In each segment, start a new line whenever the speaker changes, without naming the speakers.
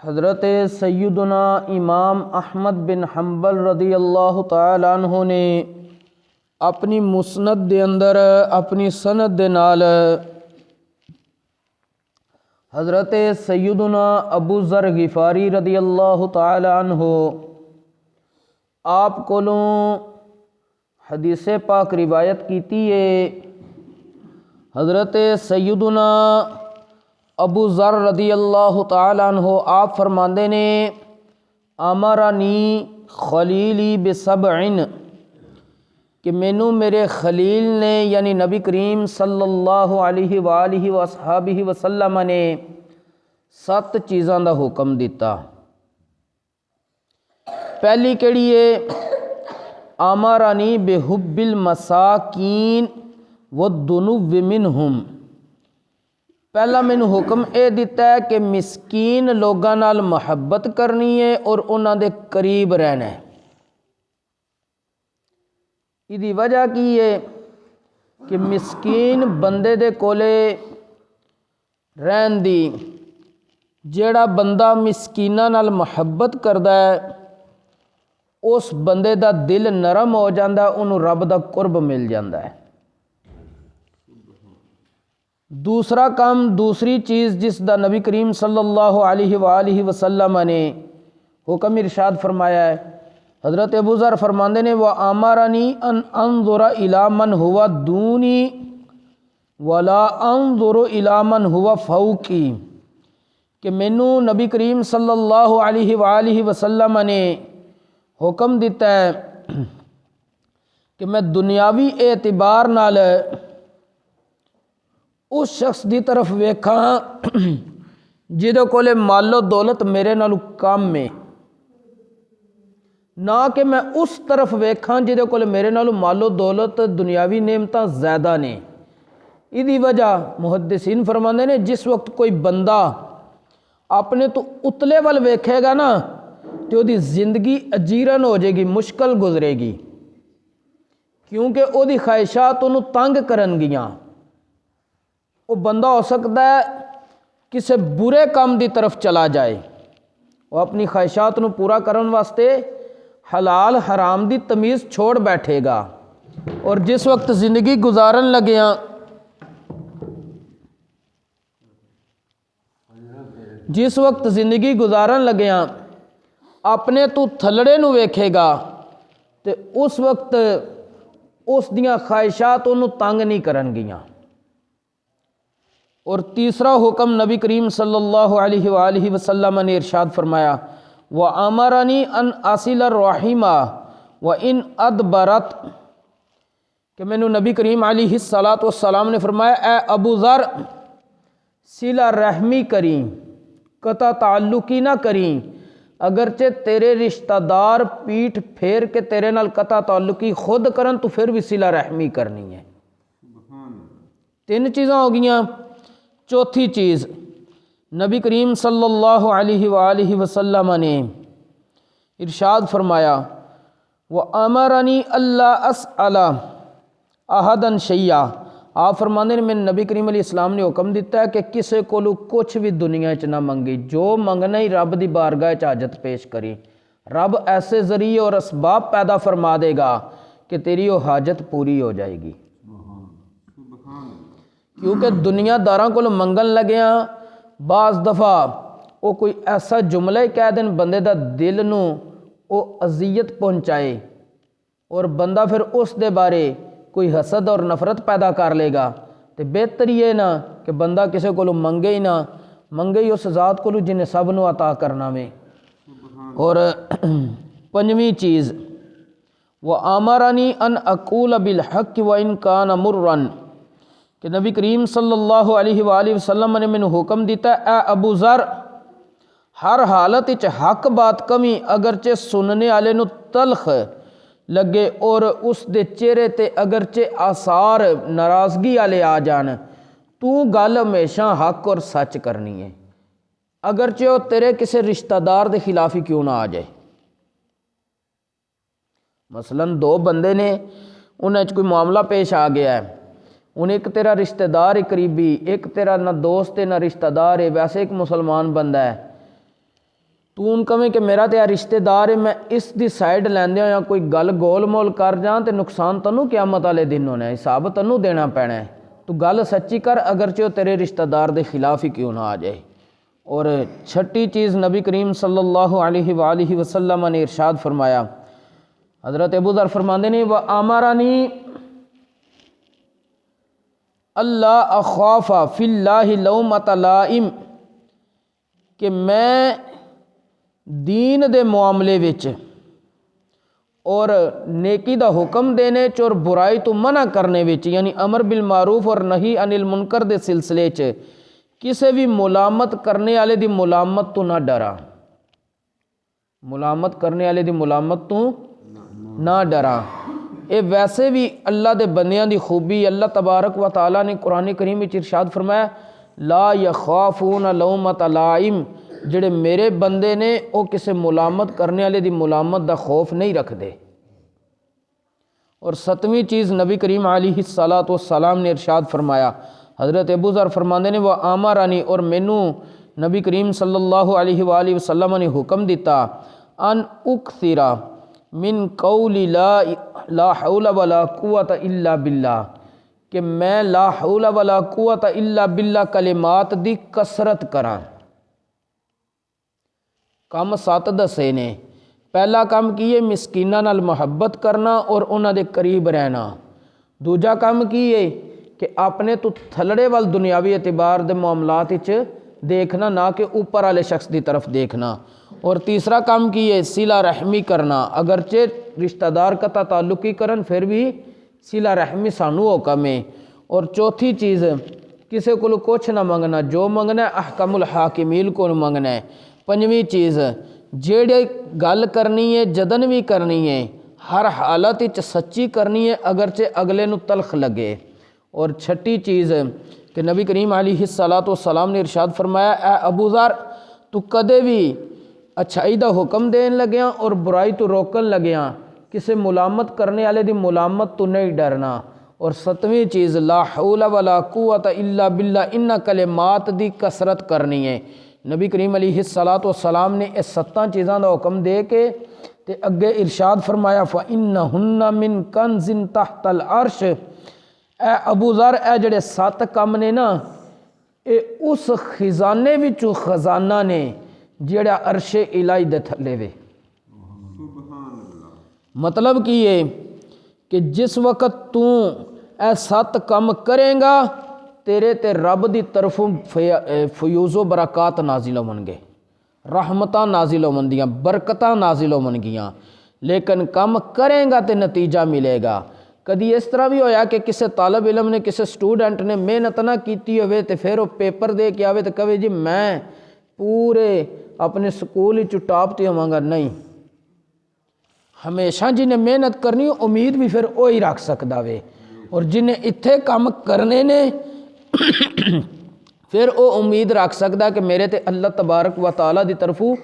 حضرت سیدنا امام احمد بن حنبل رضی اللہ تعالی عنہ نے اپنی مسند دے اندر اپنی سند دے نال حضرت سیدنا ابو ذر غفاری رضی اللہ تعالی عنہ آپ کولوں حدیث پاک روایت کیتی ہے۔ حضرت سیدنا ابو ذر رضی اللہ تعالی عنہ آپ فرماندے نے امرنی خلیلی بسبعن کہ مینوں میرے خلیل نے یعنی نبی کریم صلی اللہ علیہ وآلہ وصحابہ وسلم نے 7 چیزاں دا حکم دیتا۔ پہلی کیڑی ہے؟ امرنی بحب المساکین والدنو منہم، پہلا مینوں حکم اے دیتا ہے کہ مسکین لوگاں نال محبت کرنی ہے اور انہاں دے قریب رہنا ہے۔ ایدی وجہ کی ہے کہ مسکین بندے دے کولے رہن دی، جیڑا بندہ مسکیناں نال محبت کردا ہے اس بندے دا دل نرم ہو جاندا ہے، انہوں رب دا قرب مل جاندا ہے۔ دوسرا کام، دوسری چیز جس دا نبی کریم صلی اللہ علیہ وآلہ وسلم نے حکم ارشاد فرمایا ہے، حضرت ابو ذر فرماندے نے وَآمَرَنِي أَنْ أَنظُرَ إِلَى مَنْ هُوَ دُونِي وَلَا أَنظُرُ إِلَى مَنْ هُوَ فَوْقِي، کہ مینوں نبی کریم صلی اللہ علیہ وآلہ وسلم نے حکم دیتا ہے کہ میں دنیاوی اعتبار نال اس شخص دی طرف ویکھاں جہدے کولے مال و دولت میرے نالوں کم ہے، نہ کہ میں اس طرف ویکھاں جہدے کولے میرے نالوں مال و دولت دنیاوی نعمتاں زیادہ نے۔ ایدی وجہ محدثین فرماندے نے جس وقت کوئی بندہ اپنے تو اتلے ول ویکھے گا نا تو دی زندگی اجیرن ہو جائے گی، مشکل گزرے گی، کیونکہ او دی خواہشات انہوں تنگ کرن گیاں۔ وہ بندہ ہو سکتا ہے کسی برے کام دی طرف چلا جائے، وہ اپنی خواہشات نو پورا کرن واسطے حلال حرام دی تمیز چھوڑ بیٹھے گا، اور جس وقت زندگی گزارن لگیاں اپنے تو تھلڑے نو ویکھے گا تے اس وقت اس دیاں خواہشات انہوں تنگ نہیں کرن گیاں۔ اور تیسرا حکم نبی کریم صلی اللہ علیہ وآلہ وسلم نے ارشاد فرمایا وَأَمَرَنِي أَنْ أَصِلَ الرَّحِمَ وَإِنْ أَدْبَرَتْ، کہ میں نے نبی کریم علیہ السلام نے فرمایا اے ابو ذر صلہ رحمی کریں، قطع تعلقی نہ کریں، اگرچہ تیرے رشتہ دار پیٹھ پھیر کے تیرے نال قطع تعلقی خود کرن تو پھر بھی صلہ رحمی کرنی ہے۔ 3 چیزاں ہو گئیاں۔ چوتھی چیز نبی کریم صلی اللہ علیہ وآلہ وسلم نے ارشاد فرمایا وَأَمَرَنِي أَلَّا أَسْأَلَ أَحَدًا شَيْئًا، آپ فرمانے میں نبی کریم علیہ السلام نے حکم دیتا ہے کہ کسے کولو کچھ بھی دنیا چ نہ منگی، جو منگنا ہی رب دی بارگاہ چ حاجت پیش کری، رب ایسے ذریعے اور اسباب پیدا فرما دے گا کہ تیری وہ حاجت پوری ہو جائے گی۔ کیونکہ دنیا داراں کو منگن لگیاں بعض دفعہ وہ کوئی ایسا جملہ ہی کہہ دیں بندے دا دل نو وہ اذیت پہنچائے، اور بندہ پھر اس دے بارے کوئی حسد اور نفرت پیدا کر لے گا، تو بہتر یہ نا کہ بندہ کسے کو منگے ہی نہ، منگے ہی اس ذات کو جنہیں سب نو عطا کرنا میں۔ اور 5ویں چیز وَآمَرَنِي أَنْ أَقُولَ بِالْحَقِّ وَإِنْ كَانَ مُرًّا، کہ نبی کریم صلی اللہ علیہ وآلہ وسلم نے مینوں حکم دیتا ہے اے ابو ذر ہر حالت وچ حق بات کمی اگرچہ سننے والے نو تلخ لگے اور اس دے چہرے تے اگرچہ آثار ناراضگی والے آ جان، تو گل ہمیشہ حق اور سچ کرنی ہے، اگرچہ وہ تیرے کسی رشتہ دار دے خلاف ہی کیوں نہ آ جائے۔ مثلا 2 بندے نے انہیں کوئی معاملہ پیش آ گیا ہے، انہیں ایک تیرا رشتہ دار قریبی، ایک تیرا نہ دوست ہے نہ رشتہ دار ہے، ویسے ایک مسلمان بندہ ہے، ਤੂੰ ਹੁਣ ਕਵੇਂ ਕਿ ਮੇਰਾ ਤੇ ਆ ਰਿਸ਼ਤੇਦਾਰ ਹੈ, ਮੈਂ ਇਸ ਦੀ ਸਾਈਡ ਲੈਂਦਿਆਂ ਹੋਇਆ ਕੋਈ ਗੱਲ ਗੋਲ ਮੋਲ ਕਰ ਜਾਂ ਤੇ ਨੁਕਸਾਨ ਤੈਨੂੰ ਕਿਆਮਤ ਵਾਲੇ ਦਿਨ ਹੋਣਾ ਹੈ, ਹਿਸਾਬ ਤੈਨੂੰ ਦੇਣਾ ਪੈਣਾ ਹੈ। ਤੂੰ ਗੱਲ ਸੱਚੀ ਕਰ ਅਗਰਚੇ ਉਹ ਤੇਰੇ ਰਿਸ਼ਤੇਦਾਰ ਦੇ ਖਿਲਾਫ ਹੀ ਕਿਉਂ ਨਾ ਆ ਜਾਏ۔ اور چھٹی چیز نبی کریم صلی اللہ علیہ وآلہ وسلم نے ارشاد فرمایا، حضرت ابو ذر فرماندے نے وَآمَرَنِي اللہ اخاف فی اللہ لومۃ لائم، کہ میں دین دے معاملے وچ اور نیکی دا حکم دینے چ اور برائی تو منع کرنے وچ، یعنی امر بالمعروف اور نہی عن المنکر دے سلسلے چ کسے بھی ملامت کرنے والے دی ملامت تو نہ ڈرا، ملامت کرنے والے دی ملامت تو نہ ڈرا۔ اے ویسے بھی اللہ دے بندیاں دی خوبی، اللہ تبارک و تعالیٰ نے قرآن کریم وچ ارشاد فرمایا لا یخافون لومۃ لائم، جڑے میرے بندے نے وہ کسے ملامت کرنے والے دی ملامت دا خوف نہیں رکھ دے۔ اور ستویں چیز نبی کریم علیہ الصلاۃ والسلام نے ارشاد فرمایا، حضرت ابو ذر فرماندے نے وہ آمرانی، اور مینوں نبی کریم صلی اللہ علیہ وآلہ وسلم نے حکم دیتا ان اکثر من قول لا حول ولا قوت الا باللہ، کہ میں لا حول ولا قوت الا باللہ کلمات دی کثرت کراں۔ کم 7 دسے نے، پہلا کام کیے مسکیناں نال محبت کرنا اور انہاں دے قریب رہنا، دوجا کام کیے کہ اپنے تو تھلڑے وال دنیاوی اعتبار دے معاملات وچ دیکھنا، نہ کہ اوپر والے شخص دی طرف دیکھنا، اور تیسرا کام کی ہے صلہ رحمی کرنا، اگرچہ رشتہ دار قطع تعلقی کرن پھر بھی صلہ رحمی سانو حکم ہے، اور چوتھی چیز کسے کو کچھ نہ منگنا، جو منگنا ہے احکم الحاکمین کو منگنا ہے۔ پنجویں چیز جیڑے گل کرنی ہے جدن بھی کرنی ہے ہر حالت وچ سچی کرنی ہے اگرچہ اگلے نو تلخ لگے۔ اور چھٹی چیز کہ نبی کریم علیہ الصلاۃ والسلام نے ارشاد فرمایا اے ابو ذر تو کدے بھی اچھائی دا حکم دین لگیاں اور برائی تو روکن لگیاں، کسے ملامت کرنے والے دی ملامت تو نہیں ڈرنا۔ اور ستویں چیز لا حول ولا قوت الا باللہ، ان کلمات دی کثرت کرنی ہے۔ نبی کریم علیہ الصلاۃ والسلام نے اس 7 چیزاں دا حکم دے کے تے اگے ارشاد فرمایا فَإِنَّهُنَّ مِن كَنْزٍ تَحْتَ الْعَرْشِ، اے ابو ذر اے جڑے 7 کم نے نا، اے اس خزانے وچوں خزانہ نے جڑا عرش الہی دے تھلے وے۔ مطلب کی ہے کہ جس وقت تو اے 7 کم کریں گا تیرے تے رب دی طرفوں فیوز و برکات نازل ہون گے، رحمتاں نازل ہون گیاں، برکتاں نازل ہون گیاں، لیکن کم کریں گا تے نتیجہ ملے گا۔ کدی اس طرح بھی ہویا کہ کسی طالب علم نے کسی سٹوڈنٹ نے محنت نہ کیتی ہوئے تے پھر وہ پیپر دے کے آوے تے کہے جی میں پورے اپنے سکول ہی ٹاپ تے ہوں گا، نہیں، ہمیشہ جنہیں محنت کرنی امید بھی پھر وہی رکھ سکتا وے، اور جنہیں اتھے کام کرنے نے پھر وہ امید رکھ سکتا کہ میرے تے اللہ تبارک و تعالیٰ دی طرفوں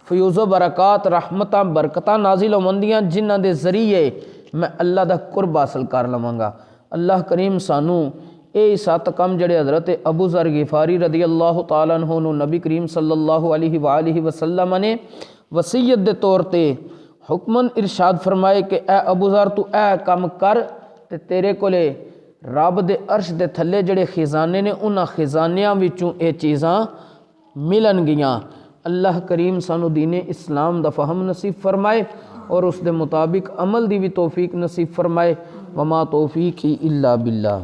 فیوز و برکات رحمتاں برکتاں نازل ہوندیاں جنہاں دے ذریعے میں اللہ دا قرب حاصل کر لواں گا۔ اللہ کریم سانو اے 7 کم جڑے حضرت ابو ذر غفاری رضی اللہ تعالیٰ عنہ نو نبی کریم صلی اللہ علیہ وآلہ وسلم نے وصیت دے طور تے حکمن ارشاد فرمائے کہ اے ابو ذر تو اے کم کر تے تیرے کولے رب دے عرش دے تھلے جڑے خزانے نے انہاں خزانیاں وچوں اے چیزاں ملن گیاں۔ اللہ کریم سانو دین اسلام دا فہم نصیب فرمائے اور اس دے مطابق عمل دی بھی توفیق نصیب فرمائے۔ وما توفیقی الا باللہ۔